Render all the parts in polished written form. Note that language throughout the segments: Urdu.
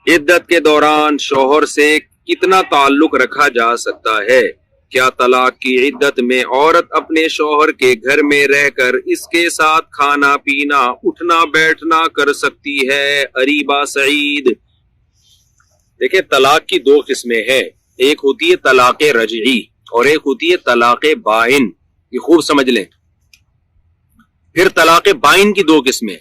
عدت کے دوران شوہر سے کتنا تعلق رکھا جا سکتا ہے؟ کیا طلاق کی عدت میں عورت اپنے شوہر کے گھر میں رہ کر اس کے ساتھ کھانا پینا اٹھنا بیٹھنا کر سکتی ہے؟ اریبہ سعید۔ دیکھیں، طلاق کی دو قسمیں ہیں، ایک ہوتی ہے طلاق رجعی اور ایک ہوتی ہے طلاق بائن۔ یہ خوب سمجھ لیں۔ پھر طلاق بائن کی دو قسمیں۔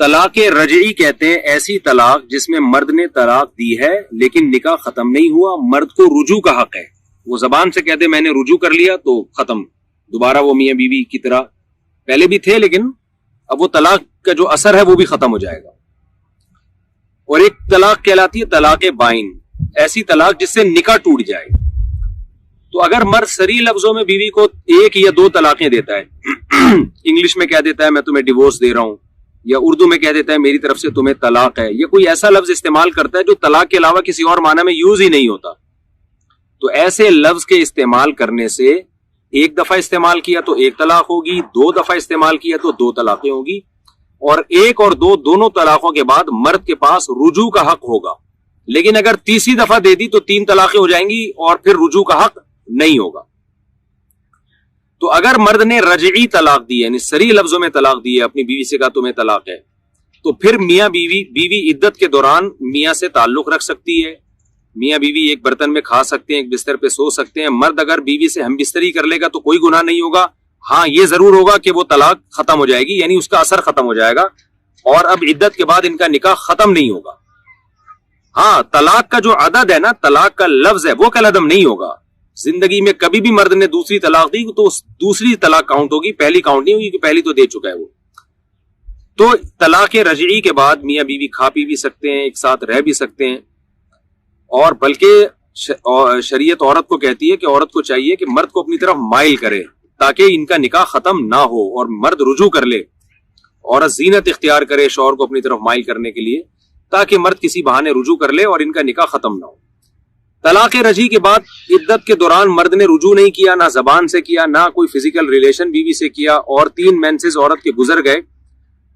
طلاق رجعی کہتے ہیں ایسی طلاق جس میں مرد نے طلاق دی ہے لیکن نکاح ختم نہیں ہوا، مرد کو رجوع کا حق ہے، وہ زبان سے کہتے میں نے رجوع کر لیا تو ختم، دوبارہ وہ میاں بیوی کی طرح پہلے بھی تھے لیکن اب وہ طلاق کا جو اثر ہے وہ بھی ختم ہو جائے گا۔ اور ایک طلاق کہلاتی ہے طلاق بائن، ایسی طلاق جس سے نکاح ٹوٹ جائے۔ تو اگر مرد صریح لفظوں میں بیوی کو ایک یا دو طلاقیں دیتا ہے، انگلش میں کہہ دیتا ہے میں تمہیں ڈیورس دے رہا ہوں، یا اردو میں کہہ دیتا ہے میری طرف سے تمہیں طلاق ہے، یا کوئی ایسا لفظ استعمال کرتا ہے جو طلاق کے علاوہ کسی اور معنی میں یوز ہی نہیں ہوتا، تو ایسے لفظ کے استعمال کرنے سے ایک دفعہ استعمال کیا تو ایک طلاق ہوگی، دو دفعہ استعمال کیا تو دو طلاقیں ہوگی، اور ایک اور دو دونوں طلاقوں کے بعد مرد کے پاس رجوع کا حق ہوگا۔ لیکن اگر تیسری دفعہ دے دی تو تین طلاقیں ہو جائیں گی اور پھر رجوع کا حق نہیں ہوگا۔ تو اگر مرد نے رجعی طلاق دی ہے، یعنی صریح لفظوں میں طلاق دی ہے، اپنی بیوی سے کہا تمہیں طلاق ہے، تو پھر میاں بیوی عدت کے دوران میاں سے تعلق رکھ سکتی ہے، میاں بیوی ایک برتن میں کھا سکتے ہیں، ایک بستر پہ سو سکتے ہیں۔ مرد اگر بیوی سے ہم بستری کر لے گا تو کوئی گناہ نہیں ہوگا، ہاں یہ ضرور ہوگا کہ وہ طلاق ختم ہو جائے گی، یعنی اس کا اثر ختم ہو جائے گا اور اب عدت کے بعد ان کا نکاح ختم نہیں ہوگا۔ ہاں طلاق کا جو عدد ہے نا، طلاق کا لفظ ہے، وہ کالعدم نہیں ہوگا۔ زندگی میں کبھی بھی مرد نے دوسری طلاق دی تو دوسری طلاق کاؤنٹ ہوگی، پہلی کاؤنٹ نہیں ہوگی کہ پہلی تو دے چکا ہے وہ۔ تو طلاق رجعی کے بعد میاں بیوی کھا پی بھی سکتے ہیں، ایک ساتھ رہ بھی سکتے ہیں، اور بلکہ شریعت عورت کو کہتی ہے کہ عورت کو چاہیے کہ مرد کو اپنی طرف مائل کرے تاکہ ان کا نکاح ختم نہ ہو اور مرد رجوع کر لے، عورت زینت اختیار کرے شوہر کو اپنی طرف مائل کرنے کے لیے تاکہ مرد کسی بہانے رجوع کر لے اور ان کا نکاح ختم نہ ہو۔ طلاق رجعی کے بعد عدت کے دوران مرد نے رجوع نہیں کیا، نہ زبان سے کیا، نہ کوئی فزیکل ریلیشن بیوی سے کیا، اور 3 مینسز عورت کے گزر گئے،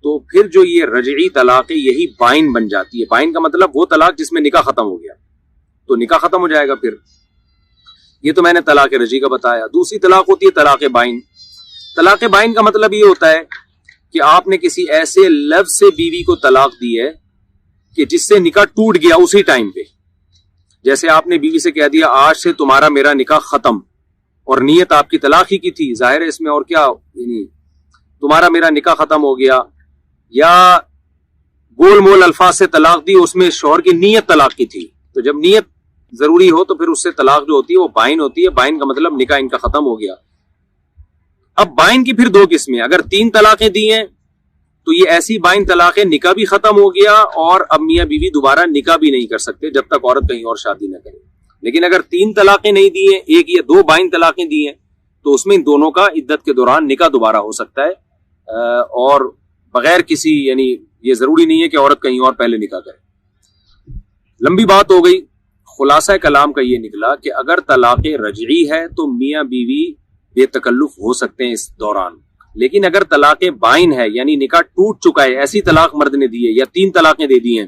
تو پھر جو یہ رجعی طلاق ہے یہی بائن بن جاتی ہے۔ بائن کا مطلب وہ طلاق جس میں نکاح ختم ہو گیا، تو نکاح ختم ہو جائے گا پھر۔ یہ تو میں نے طلاق رجعی کا بتایا۔ دوسری طلاق ہوتی ہے طلاق بائن۔ طلاق بائن کا مطلب یہ ہوتا ہے کہ آپ نے کسی ایسے لفظ سے بیوی کو طلاق دی ہے کہ جس سے نکاح ٹوٹ گیا اسی ٹائم پہ۔ جیسے آپ نے بیوی سے کہہ دیا آج سے تمہارا میرا نکاح ختم، اور نیت آپ کی طلاق ہی کی تھی، ظاہر ہے اس میں اور کیا، یعنی تمہارا میرا نکاح ختم ہو گیا، یا گول مول الفاظ سے طلاق دی، اس میں شوہر کی نیت طلاق کی تھی، تو جب نیت ضروری ہو تو پھر اس سے طلاق جو ہوتی ہے وہ بائن ہوتی ہے۔ بائن کا مطلب نکاح ان کا ختم ہو گیا۔ اب بائن کی پھر دو قسمیں، اگر 3 طلاقیں دی ہیں تو یہ ایسی بائن طلاق ہے نکاح بھی ختم ہو گیا اور اب میاں بیوی دوبارہ نکاح بھی نہیں کر سکتے جب تک عورت کہیں اور شادی نہ کرے۔ لیکن اگر 3 طلاقیں نہیں دی ہیں، 1 یا 2 بائن طلاقیں دی ہیں، تو اس میں ان دونوں کا عدت کے دوران نکاح دوبارہ ہو سکتا ہے، اور بغیر کسی، یعنی یہ ضروری نہیں ہے کہ عورت کہیں اور پہلے نکاح کرے۔ لمبی بات ہو گئی، خلاصہ کلام کا یہ نکلا کہ اگر طلاق رجعی ہے تو میاں بیوی بے تکلف ہو سکتے ہیں اس دوران، لیکن اگر طلاق بائن ہے یعنی نکاح ٹوٹ چکا ہے، ایسی طلاق مرد نے دی ہے یا 3 طلاقیں دے دی ہیں،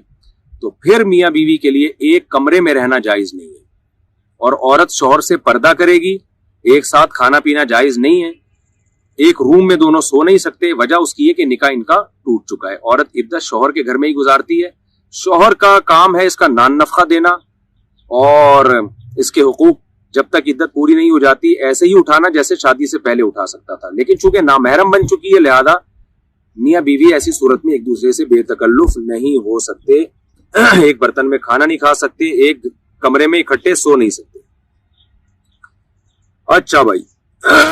تو پھر میاں بیوی کے لیے ایک کمرے میں رہنا جائز نہیں ہے، اور عورت شوہر سے پردہ کرے گی، ایک ساتھ کھانا پینا جائز نہیں ہے، ایک روم میں دونوں سو نہیں سکتے، وجہ اس کی ہے کہ نکاح ان کا ٹوٹ چکا ہے۔ عورت عدت شوہر کے گھر میں ہی گزارتی ہے، شوہر کا کام ہے اس کا نان نفقہ دینا، اور اس کے حقوق جب تک عدت پوری نہیں ہو جاتی ایسے ہی اٹھانا جیسے شادی سے پہلے اٹھا سکتا تھا، لیکن چونکہ نامحرم بن چکی ہے لہذا میاں بیوی ایسی صورت میں ایک دوسرے سے بے تکلف نہیں ہو سکتے، ایک برتن میں کھانا نہیں کھا سکتے، ایک کمرے میں اکٹھے سو نہیں سکتے۔ اچھا بھائی،